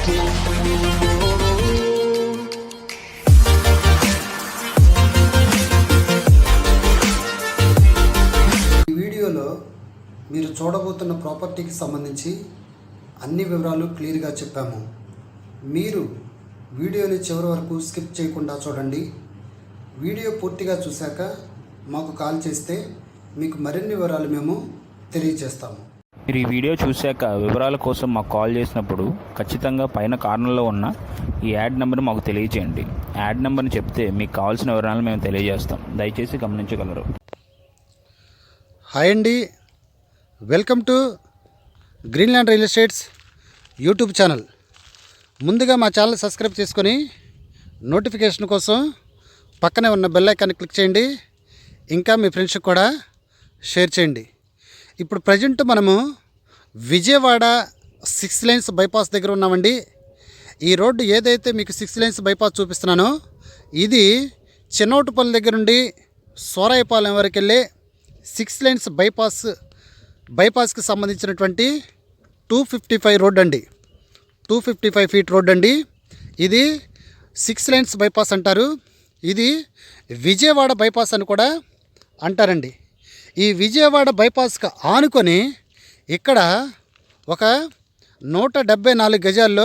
ఈ వీడియోలో మీరు చూడబోతున్న ప్రాపర్టీకి సంబంధించి అన్ని వివరాలు క్లియర్గా చెప్పాము. మీరు వీడియోని చివరి వరకు స్కిప్ చేయకుండా చూడండి. వీడియో పూర్తిగా చూశాక మాకు కాల్ చేస్తే మీకు మరిన్ని వివరాలు మేము తెలియజేస్తాము. మీరు ఈ వీడియో చూశాక వివరాల కోసం మాకు కాల్ చేసినప్పుడు ఖచ్చితంగా పైన కార్నర్లో ఉన్న ఈ యాడ్ నెంబర్ మాకు తెలియజేయండి. యాడ్ నెంబర్ని చెప్తే మీకు కావాల్సిన వివరాలు మేము తెలియజేస్తాం. దయచేసి గమనించగలరు. హాయ్ అండి, welcome to Greenland real estates YouTube channel. ముందుగా మా ఛానల్ సబ్స్క్రైబ్ చేసుకొని నోటిఫికేషన్ కోసం పక్కనే ఉన్న బెల్ ఐకాన్ని క్లిక్ చేయండి. ఇంకా మీ ఫ్రెండ్స్కి కూడా షేర్ చేయండి. ఇప్పుడు ప్రజెంట్ మనము విజయవాడ 6 లైన్స్ బైపాస్ దగ్గర ఉన్నామండి. ఈ రోడ్డు ఏదైతే మీకు 6 లైన్స్ బైపాస్ చూపిస్తున్నానో ఇది చిన్నోటుపల్లి దగ్గర నుండి సోరాయిపాలెం వరకు వెళ్ళే 6 లైన్స్ బైపాస్కి సంబంధించినటువంటి 255 రోడ్ అండి. 255 ఫీట్ రోడ్ అండి. ఇది 6 లైన్స్ బైపాస్ అంటారు. ఇది విజయవాడ బైపాస్ అని కూడా అంటారండి. ఈ విజయవాడ బైపాస్కి ఆనుకొని ఇక్కడ ఒక 174 గజాల్లో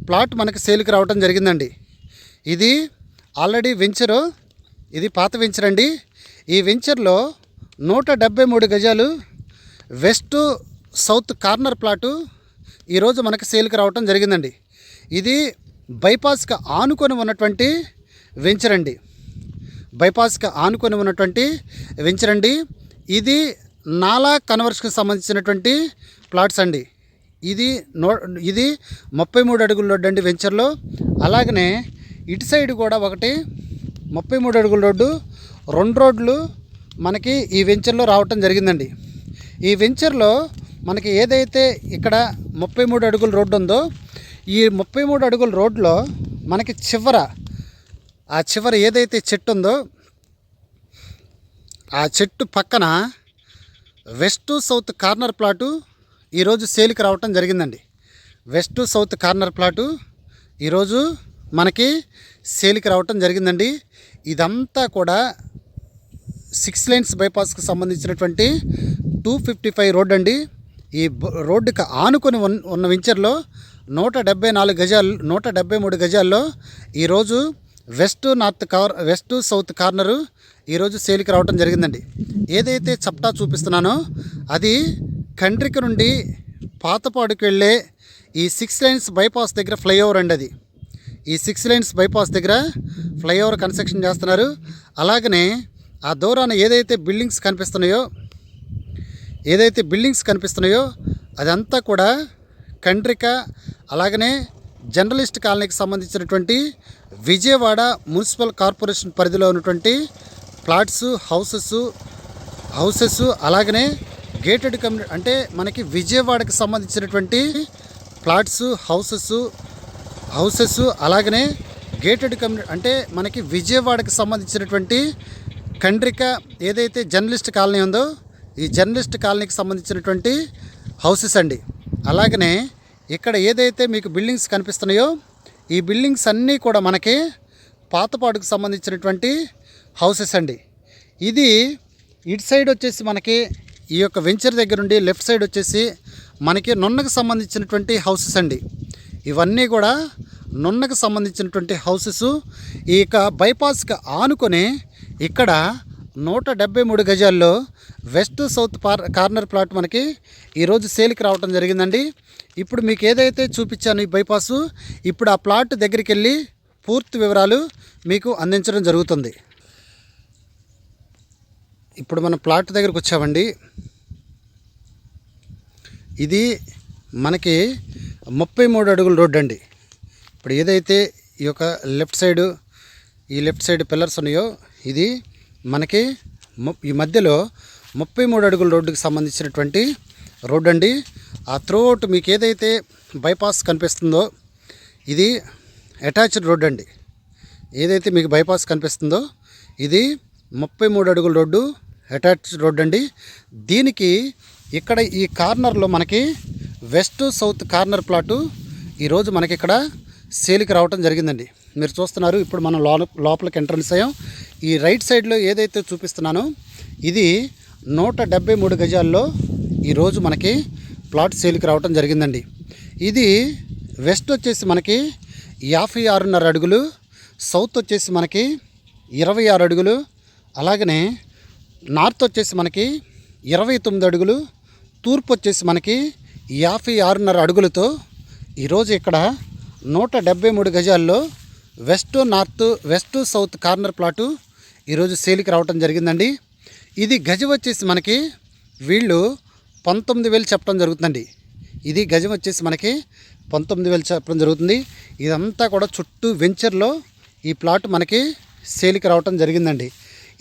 ప్లాట్ మనకి సేల్కి రావడం జరిగిందండి. ఇది ఆల్రెడీ వెంచరు, ఇది పాత వెంచర్ అండి. ఈ వెంచర్లో 173 గజాలు వెస్ట్ సౌత్ కార్నర్ ప్లాటు ఈరోజు మనకి సేల్కి రావటం జరిగిందండి. ఇది బైపాస్కి ఆనుకొని ఉన్నటువంటి వెంచర్ అండి. బైపాస్కి ఆనుకొని ఉన్నటువంటి వెంచర్ అండి. ఇది నాలా కన్వర్స్కి సంబంధించినటువంటి ప్లాట్స్ అండి. ఇది 33 అడుగుల రోడ్డు అండి వెంచర్లో. అలాగనే ఇటు సైడ్ కూడా ఒకటి 33 అడుగుల రోడ్డు, 2 రోడ్లు మనకి ఈ వెంచర్లో రావటం జరిగిందండి. ఈ వెంచర్లో మనకి ఏదైతే ఇక్కడ 33 అడుగుల రోడ్డు ఉందో ఈ 33 అడుగుల రోడ్లో మనకి చివర ఏదైతే చెట్టు ఉందో ఆ చెట్టు పక్కన వెస్ట్ సౌత్ కార్నర్ ప్లాటు ఈరోజు సేల్కి రావటం జరిగిందండి. వెస్ట్ సౌత్ కార్నర్ ప్లాటు ఈరోజు మనకి సేల్కి రావటం జరిగిందండి. ఇదంతా కూడా 6 లైన్స్ బైపాస్కి సంబంధించినటువంటి 255 రోడ్ అండి. ఈ రోడ్డుకి ఆనుకొని ఉన్న వెంచర్లో 173 గజాల్లో ఈరోజు వెస్ట్ సౌత్ కార్నరు ఈరోజు సేల్కి రావటం జరిగిందండి. ఏదైతే చప్టా చూపిస్తున్నానో అది కండ్రిక నుండి పాతపాడుకి వెళ్ళే ఈ 6 లైన్స్ బైపాస్ దగ్గర ఫ్లైఓవర్ అండి. అది ఈ 6 లైన్స్ బైపాస్ దగ్గర ఫ్లైఓవర్ కన్స్ట్రక్షన్ చేస్తున్నారు. అలాగనే ఆ దూరాన ఏదైతే బిల్డింగ్స్ కనిపిస్తున్నాయో అదంతా కూడా కండ్రిక అలాగనే జర్నలిస్ట్ కాలనీకి సంబంధించినటువంటి విజయవాడ మున్సిపల్ కార్పొరేషన్ పరిధిలో ఉన్నటువంటి ప్లాట్స్, హౌసెస్ అలాగనే గేటెడ్ కమ్యూనిటీ అంటే మనకి విజయవాడకి సంబంధించినటువంటి ప్లాట్స్, హౌసెస్ అలాగనే గేటెడ్ కమ్యూనిటీ అంటే మనకి విజయవాడకి సంబంధించినటువంటి కండ్రిక ఏదైతే జర్నలిస్ట్ కాలనీ ఉందో ఈ జర్నలిస్ట్ కాలనీకి సంబంధించినటువంటి హౌసెస్ అండి. అలాగనే ఇక్కడ ఏదైతే మీకు బిల్డింగ్స్ కనిపిస్తున్నాయో ఈ బిల్డింగ్స్ అన్నీ కూడా మనకి పాతపాడుకు సంబంధించినటువంటి హౌసెస్ అండి. ఇది ఇటు సైడ్ వచ్చేసి మనకి ఈ యొక్క వెంచర్ దగ్గర నుండి లెఫ్ట్ సైడ్ వచ్చేసి మనకి నున్నకు సంబంధించినటువంటి హౌసెస్ అండి. ఇవన్నీ కూడా నున్నకు సంబంధించినటువంటి హౌసెస్. ఈ యొక్క బైపాస్కి ఆనుకొని ఇక్కడ 173 గజాల్లో వెస్ట్ సౌత్ కార్నర్ ప్లాట్ మనకి ఈరోజు సేల్కి రావటం జరిగిందండి. ఇప్పుడు మీకు ఏదైతే చూపించాను ఈ బైపాసు, ఇప్పుడు ఆ ప్లాట్ దగ్గరికి వెళ్ళి పూర్తి వివరాలు మీకు అందించడం జరుగుతుంది. ఇప్పుడు మనం ప్లాట్ దగ్గరకు వచ్చామండి. ఇది మనకి 33 అడుగుల రోడ్ అండి. ఇప్పుడు ఏదైతే ఈ యొక్క లెఫ్ట్ సైడ్ పిల్లర్స్ ఉన్నాయో ఇది మనకి ఈ మధ్యలో 33 అడుగుల రోడ్డుకి సంబంధించినటువంటి రోడ్ అండి. ఆ త్రూఅవుట్ మీకు ఏదైతే బైపాస్ కనిపిస్తుందో ఇది అటాచ్డ్ రోడ్ అండి. ఏదైతే మీకు బైపాస్ కనిపిస్తుందో ఇది 33 అడుగుల రోడ్డు, అటాచ్డ్ రోడ్ అండి. దీనికి ఇక్కడ ఈ కార్నర్లో మనకి వెస్ట్ సౌత్ కార్నర్ ప్లాటు ఈరోజు మనకి ఇక్కడ సేల్కి రావటం జరిగిందండి. మీరు చూస్తున్నారు, ఇప్పుడు మనం లోపలికి ఎంట్రన్స్ అయ్యాం. ఈ రైట్ సైడ్లో ఏదైతే చూపిస్తున్నానో ఇది 173 గజాల్లో ఈరోజు మనకి ప్లాట్ సేల్కి రావటం జరిగిందండి. ఇది వెస్ట్ వచ్చేసి మనకి 56.5 అడుగులు, సౌత్ వచ్చేసి మనకి 26 అడుగులు, అలాగనే నార్త్ వచ్చేసి మనకి 29 అడుగులు, తూర్పు వచ్చేసి మనకి 56.5 అడుగులతో ఈరోజు ఇక్కడ 173 గజాల్లో వెస్ట్ సౌత్ కార్నర్ ప్లాటు ఈరోజు సేల్కి రావటం జరిగిందండి. ఇది గజం వచ్చేసి మనకి వీళ్ళు 19,000 చెప్పడం జరుగుతుందండి. ఇది గజం వచ్చేసి మనకి 19,000 చెప్పడం జరుగుతుంది. ఇదంతా కూడా చుట్టూ వెంచర్లో ఈ ప్లాట్ మనకి సేల్కి రావటం జరిగిందండి.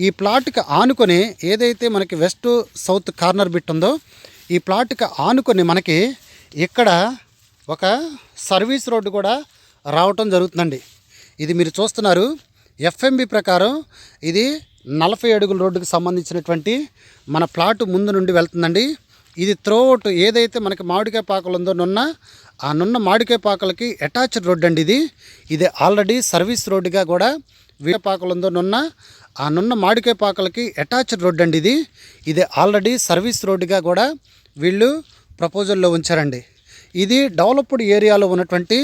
ఈ ప్లాట్కి ఆనుకొని ఏదైతే మనకి వెస్ట్ సౌత్ కార్నర్ బిట్ ఉందో ఈ ప్లాట్కి ఆనుకొని మనకి ఇక్కడ ఒక సర్వీస్ రోడ్డు కూడా రావటం జరుగుతుందండి. ఇది మీరు చూస్తున్నారు, ఎఫ్ఎంబి ప్రకారం ఇది 40 అడుగుల రోడ్డుకి సంబంధించినటువంటి మన ప్లాటు ముందు నుండి వెళ్తుందండి. ఇది త్రోఅవుట్ ఏదైతే మనకి మామిడికాయ పాకలు ఉందో నున్న మామిడికాయ పాకలకి అటాచ్డ్ రోడ్ అండి. ఇది ఆల్రెడీ సర్వీస్ రోడ్డుగా కూడా పాకలు ఉందో నున్న మామిడికాయ పాకలకి అటాచ్డ్ రోడ్ అండి. ఇది ఆల్రెడీ సర్వీస్ రోడ్డుగా కూడా వీళ్ళు ప్రపోజల్లో ఉంచారండి. ఇది డెవలప్డ్ ఏరియాలో ఉన్నటువంటి,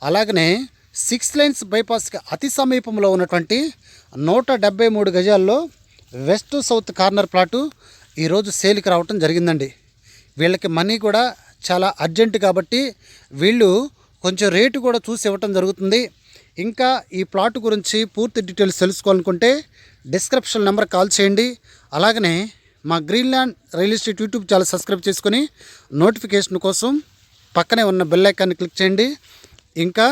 అలాగనే 6 లైన్స్ బైపాస్కి అతి సమీపంలో ఉన్నటువంటి 173 గజాల్లో వెస్ట్ సౌత్ కార్నర్ ప్లాటు ఈరోజు సేల్కి రావటం జరిగిందండి. వీళ్ళకి మనీ కూడా చాలా అర్జెంట్ కాబట్టి వీళ్ళు కొంచెం రేటు కూడా చూసి ఇవ్వటం జరుగుతుంది. ఇంకా ఈ ప్లాట్ గురించి పూర్తి డీటెయిల్స్ తెలుసుకోవాలనుకుంటే డిస్క్రిప్షన్ నెంబర్ కాల్ చేయండి. అలాగనే మా Greenland real estate YouTube channel subscribe చేసుకొని నోటిఫికేషన్ కోసం పక్కనే ఉన్న బెల్ ఐకాన్ని క్లిక్ చేయండి. ఇంకా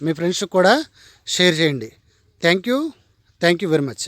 మీ ఫ్రెండ్స్కి కూడా షేర్ చేయండి. Thank you very much.